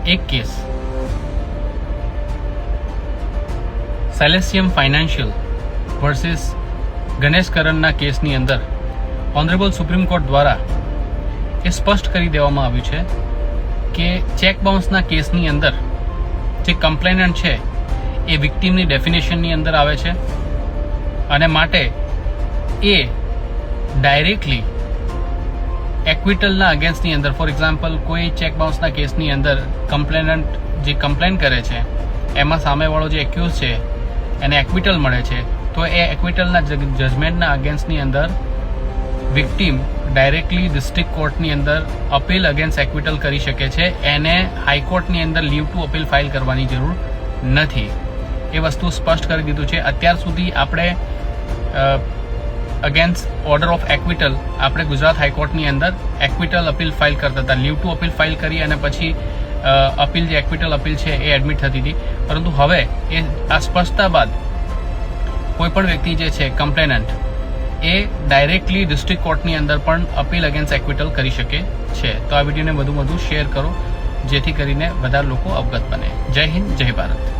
એક case સેલેસિયમ financial versus Ganesh કરણના કેસની અંદર ઓનરેબલ સુપ્રીમ કોર્ટ દ્વારા એ સ્પષ્ટ કરી દેવામાં આવ્યું છે કે ચેક બાઉન્સના કેસની અંદર જે કમ્પ્લેનન્ટ છે એ વિક્ટીમની ડેફિનેશનની અંદર આવે છે અને માટે એ ડાયરેક્ટલી એક્વિટલના અગેન્સ્ટની અંદર, ફોર એક્ઝામ્પલ કોઈ ચેક બાઉન્સના કેસની અંદર કમ્પ્લેનન્ટ જે કમ્પ્લેન કરે છે એમાં સામેવાળો જે એક્યુઝ છે એને એક્વિટલ મળે છે, તો એ એક્વિટલના જજમેન્ટના અગેન્સ્ટની અંદર વિક્ટીમ ડાયરેક્ટલી ડિસ્ટ્રિક્ટ કોર્ટની અંદર અપીલ અગેન્સ્ટ એક્વિટલ કરી શકે છે. એને હાઈકોર્ટની અંદર લીવ ટુ અપીલ ફાઇલ કરવાની જરૂર નથી. એ વસ્તુ સ્પષ્ટ કરી દીધું છે. અત્યાર સુધી આપણે અગેન્સ્ટ ઓર્ડર ઓફ એક્વિટલ આપણે ગુજરાત હાઈકોર્ટની અંદર એક્વિટલ અપીલ ફાઇલ કરતા હતા, લીવ ટુ અપીલ ફાઇલ કરી અને પછી અપીલ જે એક્વિટલ અપીલ છે એ એડમિટ થતી હતી. પરંતુ હવે એ આ સ્પષ્ટતા બાદ કોઈ પણ વ્યક્તિ જે છે કમ્પ્લેનન્ટ એ ડાયરેક્ટલી ડિસ્ટ્રિક્ટ કોર્ટની અંદર પણ અપીલ અગેન્સ્ટ એક્વિટલ કરી શકે છે. તો આ વિડીયોને વધુ શેર કરો જેથી કરીને વધારે લોકો અવગત બને. જય હિન્દ, જય ભારત.